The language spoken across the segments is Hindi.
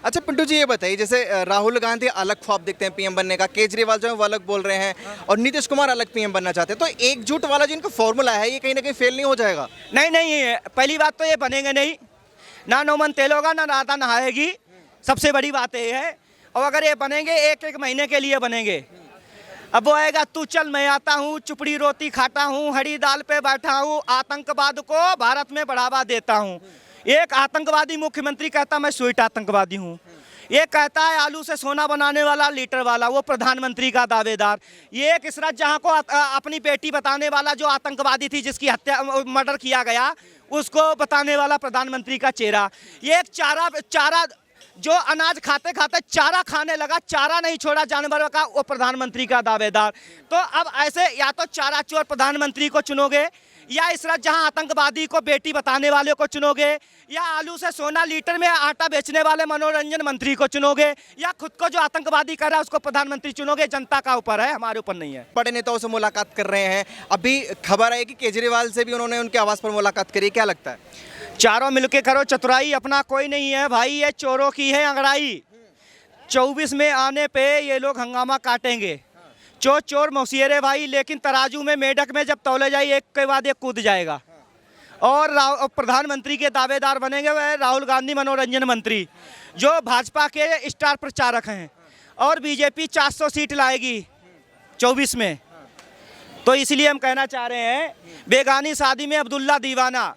अच्छा पिंटू जी, ये बताइए जैसे राहुल गांधी अलग ख्वाब देखते हैं पीएम बनने का, केजरीवाल जो है वो अलग बोल रहे हैं और नीतीश कुमार अलग पीएम बनना चाहते हैं, तो एकजुट वाला जो इनका फॉर्मूला है ये कहीं ना कहीं फेल नहीं हो जाएगा? नहीं नहीं, पहली बात तो ये बनेंगे नहीं, ना नौमन तेल होगा ना राधा नहाएगी, सबसे बड़ी बात ये है। और अगर ये बनेंगे एक एक महीने के लिए बनेंगे। अब वो आएगा तू चल मैं आता हूँ, चुपड़ी रोटी खाता हूँ, हरी दाल पे बैठा हूँ, आतंकवाद को भारत में बढ़ावा देता हूँ। एक आतंकवादी मुख्यमंत्री कहता मैं स्वीट आतंकवादी हूँ। ये कहता है आलू से सोना बनाने वाला लीटर वाला, वो प्रधानमंत्री का दावेदार। ये एक इसरात जहां को अपनी बेटी बताने वाला जो आतंकवादी थी जिसकी हत्या मर्डर किया गया, उसको बताने वाला प्रधानमंत्री का चेहरा। ये एक चारा जो अनाज खाते खाते चारा खाने लगा, चारा नहीं छोड़ा जानवरों का, वो प्रधानमंत्री का दावेदार। तो अब ऐसे या तो चारा चोर प्रधानमंत्री को चुनोगे, या इस रात जहां आतंकवादी को बेटी बताने वाले को चुनोगे, या आलू से सोना लीटर में आटा बेचने वाले मनोरंजन मंत्री को चुनोगे, या खुद को जो आतंकवादी कर रहा है उसको प्रधानमंत्री चुनोगे। जनता का ऊपर है, हमारे ऊपर नहीं है। बड़े नेताओं से मुलाकात कर रहे हैं, अभी खबर है कि केजरीवाल से भी उन्होंने उनके आवास पर मुलाकात करी, क्या लगता है? चारों मिलके करो चतुराई, अपना कोई नहीं है भाई, ये चोरों की है अंगड़ाई। 24 में आने पे ये लोग हंगामा काटेंगे। चोर चोर मौसियरे भाई, लेकिन तराजू में मेढक में जब तौले जाए एक के बाद एक कूद जाएगा। और प्रधानमंत्री के दावेदार बनेंगे वह राहुल गांधी मनोरंजन मंत्री, जो भाजपा के स्टार प्रचारक हैं। और बीजेपी 400 सीट लाएगी 24 में। तो इसलिए हम कहना चाह रहे हैं, बेगानी शादी में अब्दुल्ला दीवाना।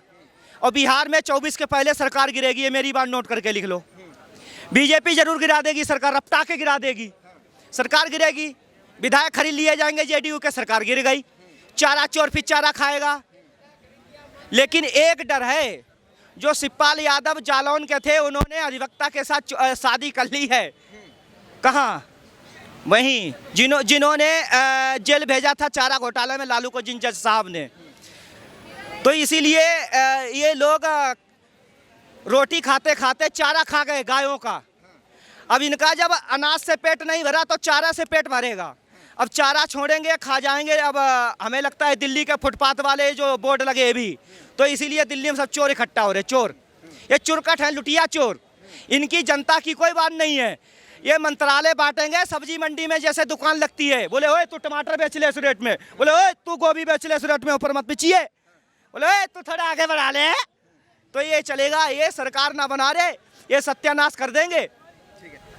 और बिहार में 24 के पहले सरकार गिरेगी, ये मेरी बात नोट करके लिख लो। बीजेपी जरूर गिरा देगी सरकार, रपटा के गिरा देगी, सरकार गिरेगी। विधायक खरीद लिए जाएंगे जेडीयू के, सरकार गिर गई। चारा चोर फिर चारा खाएगा। लेकिन एक डर है, जो शिवपाल यादव जालौन के थे, उन्होंने अधिवक्ता के साथ शादी कर ली है। कहाँ? वहीं जिन्होंने जेल भेजा था चारा घोटाले में लालू को, जिन जज साहब ने। तो इसीलिए ये लोग रोटी खाते खाते चारा खा गए गायों का। अब इनका जब अनाज से पेट नहीं भरा तो चारा से पेट भरेगा। अब चारा छोड़ेंगे, खा जाएंगे। अब हमें लगता है दिल्ली के फुटपाथ वाले जो बोर्ड लगे भी, तो इसीलिए दिल्ली में सब चोर इकट्ठा हो रहे। चोर ये चुरकट है, लुटिया चोर। इनकी जनता की कोई बात नहीं है। ये मंत्रालय बांटेंगे, सब्जी मंडी में जैसे दुकान लगती है, बोले ओए तू टमाटर बेच ले इस रेट में, बोले ओए तू गोभी बेच ले इस रेट में, ऊपर मत बेचिए, बोले ओए तू थोड़ा आगे बढ़ा ले। तो ये चलेगा, ये सरकार ना बना रहे, ये सत्यानाश कर देंगे।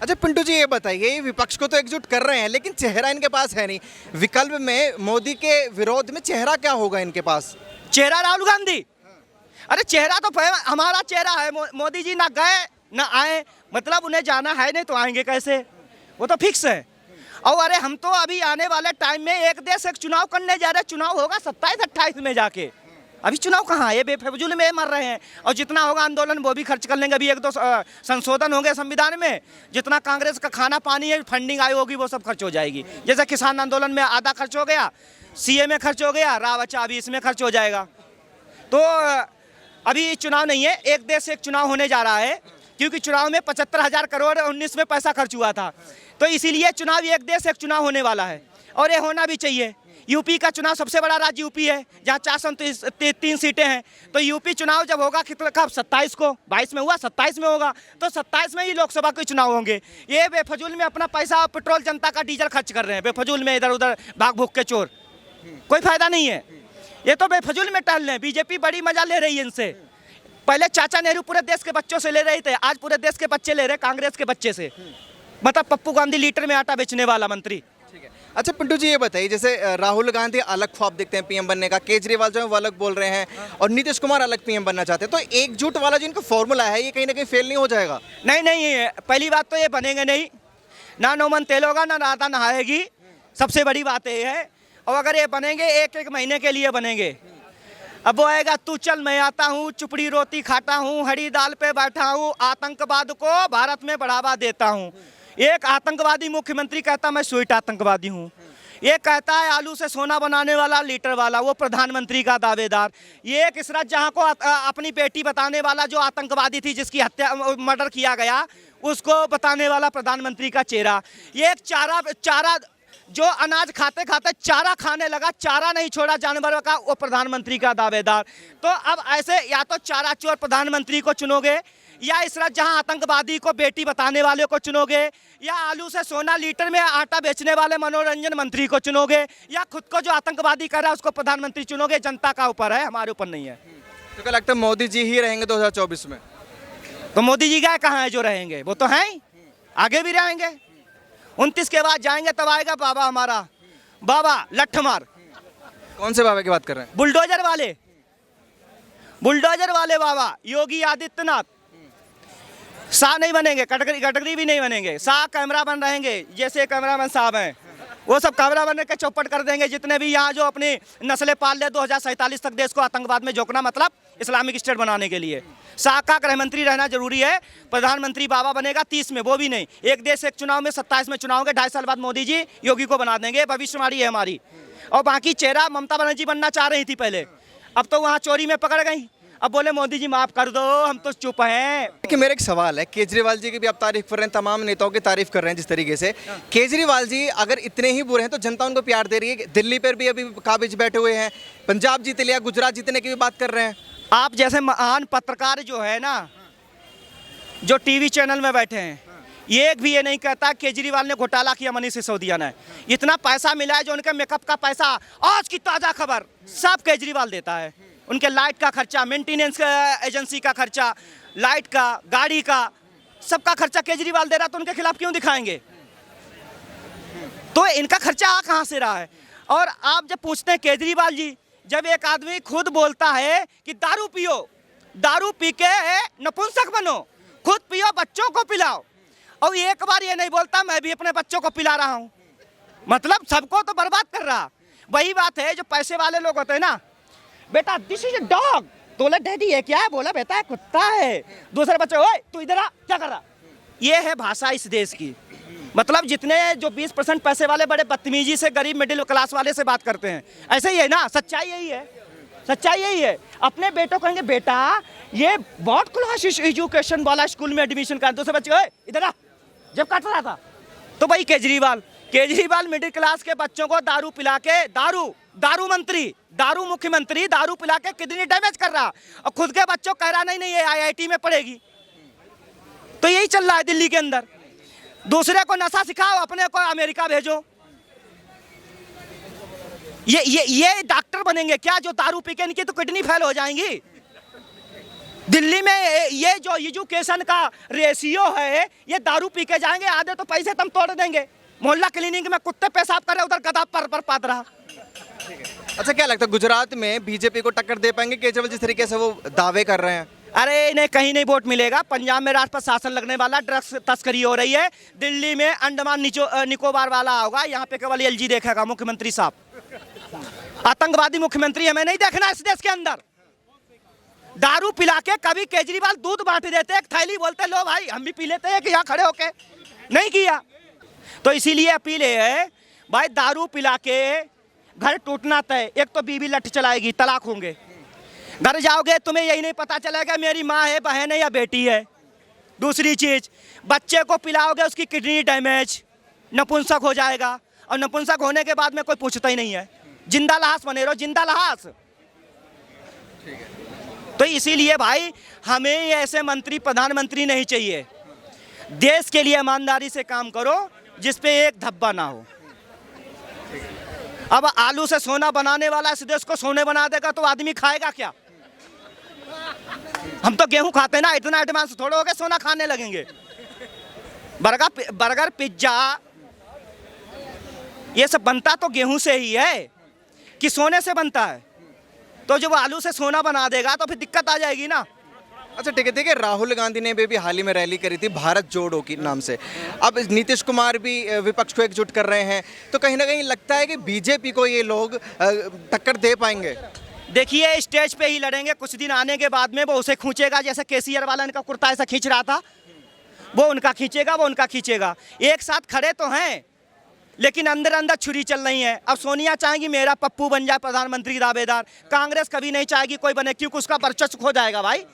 अच्छा पिंटू जी, ये बताइए, ये विपक्ष को तो एकजुट कर रहे हैं लेकिन चेहरा इनके पास है नहीं। विकल्प में मोदी के विरोध में चेहरा क्या होगा इनके पास? चेहरा राहुल गांधी। अरे चेहरा तो हमारा चेहरा है। मोदी जी ना गए ना आए, मतलब उन्हें जाना है नहीं तो आएंगे कैसे? वो तो फिक्स है। और अरे हम तो अभी आने वाले टाइम में एक देश एक चुनाव करने जा रहे हैं। चुनाव होगा 27-28 में जाके। अभी चुनाव कहाँ है? ये बेफजूल में मर रहे हैं। और जितना होगा आंदोलन वो भी खर्च कर लेंगे। अभी 1-2 संशोधन होंगे संविधान में, जितना कांग्रेस का खाना पानी है, फंडिंग आई होगी, वो सब खर्च हो जाएगी। जैसे किसान आंदोलन में आधा खर्च हो गया, सीए में खर्च हो गया, राव अच्छा अभी इसमें खर्च हो जाएगा। तो अभी चुनाव नहीं है, एक देश एक चुनाव होने जा रहा है। क्योंकि चुनाव में 75,000 करोड़ 19 में पैसा खर्च हुआ था। तो इसीलिए चुनाव एक देश एक चुनाव होने वाला है, और ये होना भी चाहिए। यूपी का चुनाव सबसे बड़ा राज्य यूपी है, जहाँ 403 सीटें हैं। तो यूपी चुनाव जब होगा कितना, कब? 27 को, 22 में हुआ, 27 में होगा। तो 27 में ही लोकसभा के चुनाव होंगे। ये बेफजूल में अपना पैसा, पेट्रोल, जनता का डीजल खर्च कर रहे हैं बेफजूल में, इधर उधर भाग भूग के चोर। कोई फायदा नहीं है। ये तो बेफजूल में टहल रहे हैं। बीजेपी बड़ी मजा ले रही है इनसे। पहले चाचा नेहरू पूरे देश के बच्चों से ले रहे थे, आज पूरे देश के बच्चे ले रहे कांग्रेस के बच्चे से। मतलब पप्पू गांधी लीटर में आटा बेचने वाला मंत्री। अच्छा पिंटू जी, ये बताइए जैसे राहुल गांधी अलग ख्वाब देखते हैं पीएम बनने का, केजरीवाल जो है वो अलग बोल रहे हैं और नीतीश कुमार अलग पीएम बनना चाहते हैं, तो एकजुट वाला जो इनका फॉर्मूला है ये कहीं ना कहीं फेल नहीं हो जाएगा? नहीं नहीं, पहली बात तो ये बनेंगे नहीं, ना नौमन तेल होगा ना राधा नहाएगी, सबसे बड़ी बात ये है। और अगर ये बनेंगे एक एक महीने के लिए बनेंगे। अब वो आएगा तू चल मैं आता हूँ, चुपड़ी रोटी खाता हूँ, हरी दाल पे बैठा हूँ, आतंकवाद को भारत में बढ़ावा देता हूँ। एक आतंकवादी मुख्यमंत्री कहता मैं स्वीट आतंकवादी हूँ। ये कहता है आलू से सोना बनाने वाला लीटर वाला, वो प्रधानमंत्री का दावेदार। ये एक इसरात जहां को अपनी बेटी बताने वाला जो आतंकवादी थी जिसकी हत्या मर्डर किया गया, उसको बताने वाला प्रधानमंत्री का चेहरा। ये एक चारा जो अनाज खाते खाते चारा खाने लगा, चारा नहीं छोड़ा जानवरों का, वो प्रधानमंत्री का दावेदार। तो अब ऐसे या तो चारा चोर प्रधानमंत्री को चुनोगे, या इस रात जहां आतंकवादी को बेटी बताने वाले को चुनोगे, या आलू से सोना लीटर में आटा बेचने वाले मनोरंजन मंत्री को चुनोगे, या खुद को जो आतंकवादी कर रहा है उसको प्रधानमंत्री चुनोगे? जनता का ऊपर है, हमारे ऊपर नहीं है। तो क्या लगता है मोदी जी ही रहेंगे 2024 में? तो मोदी जी गए कहाँ है जो रहेंगे? वो तो हैं ही, आगे भी रहेंगे। 29 के बाद जाएंगे तब आएगा बाबा हमारा, बाबा लठमार। कौन से बाबा की बात कर रहे हैं? बुलडोजर वाले, बुलडोजर वाले बाबा योगी आदित्यनाथ। शाह नहीं बनेंगे, कटकरी भी नहीं बनेंगे, शाह कैमरा बन रहेंगे, जैसे कैमरामैन साहब हैं वो सब कैमरा बन के चौपट कर देंगे। जितने भी यहाँ जो अपनी नस्लें पाल ले 2047 तक देश को आतंकवाद में झोंकना, मतलब इस्लामिक स्टेट बनाने के लिए। शाह का गृह मंत्री रहना जरूरी है। प्रधानमंत्री बाबा बनेगा 30 में, वो भी नहीं। एक देश एक चुनाव में 27 में चुनाव होंगे, 2.5 साल बाद मोदी जी योगी को बना देंगे, भविष्यवाणी है हमारी। और बाकी चेहरा ममता बनर्जी बनना चाह रही थी पहले, अब तो वहाँ चोरी में पकड़ गई, अब बोले मोदी जी माफ कर दो, हम तो चुप हैं। कि मेरा एक सवाल है, केजरीवाल जी की भी आप तारीफ कर रहे हैं, तमाम नेताओं की तारीफ कर रहे हैं जिस तरीके से। केजरीवाल जी अगर इतने ही बुरे हैं तो जनता उनको प्यार दे रही है। दिल्ली पर भी अभी काबिज बैठे हुए हैं, पंजाब जीत लिया, गुजरात जीतने की भी बात कर रहे हैं। आप जैसे महान पत्रकार जो है ना, जो टीवी चैनल में बैठे हैं, एक भी ये नहीं कहता केजरीवाल ने घोटाला किया मनीष सिसोदिया ने। इतना पैसा मिला है जो उनके मेकअप का पैसा, आज की ताज़ा खबर, सब केजरीवाल देता है। उनके लाइट का खर्चा, मेंटेनेंस एजेंसी का खर्चा, लाइट का, गाड़ी का, सबका खर्चा केजरीवाल दे रहा, तो उनके खिलाफ क्यों दिखाएंगे? तो इनका खर्चा आ कहाँ से रहा है? और आप जब पूछते हैं केजरीवाल जी, जब एक आदमी खुद बोलता है कि दारू पियो, दारू पी के नपुंसक बनो, खुद पियो, बच्चों को पिलाओ, और एक बार ये नहीं बोलता मैं भी अपने बच्चों को पिला रहा हूं, मतलब सबको तो बर्बाद कर रहा। वही बात है जो पैसे वाले लोग होते हैं ना, बेटा दिस इज अ डॉग, तो बोला डैडी ये क्या है? बोला बेटा है कुत्ता है। दूसरे बच्चे, ओए तू इधर आ, क्या कर रहा? ये है भाषा इस देश की। मतलब जितने जो 20% पैसे वाले बड़े बदतमीजी से गरीब मिडिल क्लास वाले से बात करते हैं, ऐसे ही है ना। सच्चाई यही है, सच्चाई यही है। अपने बेटों को कहेंगे बेटा ये बहुत क्लास एजुकेशन वाला स्कूल में एडमिशन कर, दूसरे बच्चे ओए इधर आ, जब काट रहा था। तो भाई केजरीवाल मिडिल क्लास के बच्चों को दारू पिला के, दारू मंत्री, दारू मुख्यमंत्री, दारू पिला के किडनी डैमेज कर रहा, और खुद के बच्चों कह रहा नहीं ये IIT में पढ़ेगी। तो यही चल रहा है दिल्ली के अंदर। दूसरे को नशा सिखाओ, अपने को अमेरिका भेजो। ये डॉक्टर बनेंगे क्या जो दारू पी के? इनकी तो किडनी फेल हो जाएंगी। दिल्ली में ये जो एजुकेशन का रेशियो है, ये दारू पी के जाएंगे, आधे तो पैसे तुम तोड़ देंगे। मोहल्ला क्लिनिक में कुत्ते पेशाब कर रहे, उधर गधा पर पाद रहा। अच्छा, क्या लगता है गुजरात में बीजेपी को टक्कर दे पाएंगे केजरीवाल जिस तरीके से वो दावे कर रहे हैं? अरे इन्हें कहीं नहीं वोट मिलेगा। पंजाब में राष्ट्र पर शासन लगने वाला, ड्रग्स तस्करी हो रही है। दिल्ली में अंडमान निकोबार वाला होगा, यहाँ पे केवल LG देखेगा मुख्यमंत्री साहब। आतंकवादी मुख्यमंत्री हमें नहीं देखना इस देश के अंदर। दारू पिला के कभी केजरीवाल दूध बांट देते, एक थैली बोलते लो भाई हम भी पी लेते हैं, कि यहाँ खड़े होके नहीं किया। तो इसीलिए अपील है भाई, दारू पिला के घर टूटना तय। एक तो बीवी लठ चलाएगी, तलाक होंगे। घर जाओगे तुम्हें यही नहीं पता चलेगा मेरी माँ है, बहन है या बेटी है। दूसरी चीज, बच्चे को पिलाओगे उसकी किडनी डैमेज, नपुंसक हो जाएगा, और नपुंसक होने के बाद में कोई पूछता ही नहीं है। जिंदा लाश बने रहो, जिंदा लाश। तो इसीलिए भाई हमें ऐसे मंत्री, प्रधानमंत्री नहीं चाहिए। देश के लिए ईमानदारी से काम करो, जिसपे एक धब्बा ना हो। अब आलू से सोना बनाने वाला इस देश को सोने बना देगा तो आदमी खाएगा क्या? हम तो गेहूं खाते हैं ना, इतना एडवांस थोड़े हो गए सोना खाने लगेंगे। बर्गर पिज्जा ये सब बनता तो गेहूं से ही है कि सोने से बनता है। तो जब आलू से सोना बना देगा तो फिर दिक्कत आ जाएगी ना। अच्छा ठीक है, देखिए राहुल गांधी ने भी हाल ही में रैली करी थी भारत जोड़ो की नाम से। अब नीतीश कुमार भी विपक्ष को एकजुट कर रहे हैं, तो कहीं ना कहीं लगता है कि बीजेपी को ये लोग टक्कर दे पाएंगे। देखिए स्टेज पे ही लड़ेंगे, कुछ दिन आने के बाद में वो उसे खींचेगा, जैसे केसीआर वाला इनका कुर्ता ऐसा खींच रहा था, वो उनका खींचेगा, वो उनका खींचेगा। एक साथ खड़े तो हैं लेकिन अंदर अंदर छुरी चल रही है। अब सोनिया चाहेगी मेरा पप्पू बन जाए प्रधानमंत्री दावेदार, कांग्रेस कभी नहीं चाहेगी कोई बने, क्योंकि उसका वर्चस्व खो जाएगा भाई।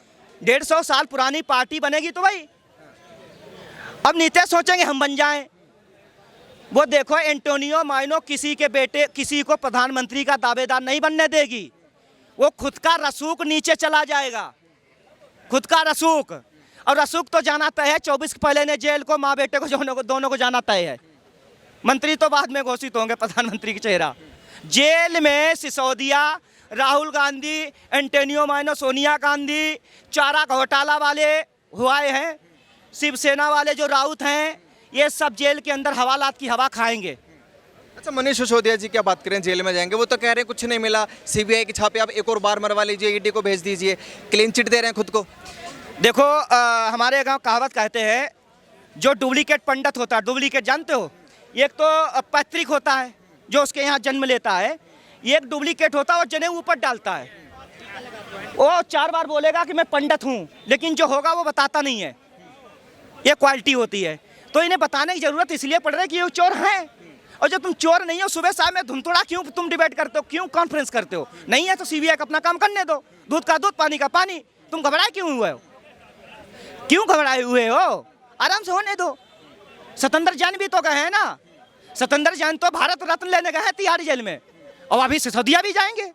150 साल पुरानी पार्टी बनेगी तो भाई अब नीतीश सोचेंगे हम बन जाएं। वो देखो एंटोनियो माइनो किसी के बेटे किसी को प्रधानमंत्री का दावेदार नहीं बनने देगी। वो खुद का रसूख नीचे चला जाएगा, खुद का रसूख। और रसूख तो जाना तय है, 24 के पहले ने जेल को, माँ बेटे को दोनों को जाना तय है। मंत्री तो बाद में घोषित होंगे, प्रधानमंत्री की चेहरा। जेल में सिसोदिया, राहुल गांधी, एंटोनियो माइनो, सोनिया गांधी, चारा घोटाला वाले हुए हैं, शिवसेना वाले जो राउत हैं, ये सब जेल के अंदर हवालात की हवा खाएंगे। अच्छा, मनीष सिसोदिया जी क्या बात करें, जेल में जाएंगे, वो तो कह रहे हैं कुछ नहीं मिला, सीबीआई के छापे आप एक और बार मरवा लीजिए, ईडी को भेज दीजिए, क्लीन चिट दे रहे हैं खुद को। देखो हमारे गांव कहावत कहते हैं, जो डुप्लीकेट पंडित होता है, डुप्लीकेट जानते हो, एक तो पैतृक होता है जो उसके यहाँ जन्म लेता है, एक डुप्लीकेट होता है और जनेऊ ऊपर डालता है। वो 4 बार बोलेगा कि मैं पंडित हूँ, लेकिन जो होगा वो बताता नहीं है। ये क्वालिटी होती है, तो इन्हें बताने की जरूरत इसलिए पड़ रही है कि ये चोर हैं। और जो तुम चोर नहीं हो, सुबह शाम में धुमथोड़ा क्यों तुम डिबेट करते हो, क्यों कॉन्फ्रेंस करते हो? नहीं है तो सीबीआई का अपना काम करने दो, दूध का दूध, पानी का पानी। तुम घबराए क्यों हुए हो? क्यों घबराए हुए हो? आराम से होने दो। सतेंद्र जैन भी तो गए हैं ना, सतेंद्र जैन तो भारत रत्न लेने गए हैं तिहाड़ जेल में, और अभी सिसोदिया भी जाएंगे।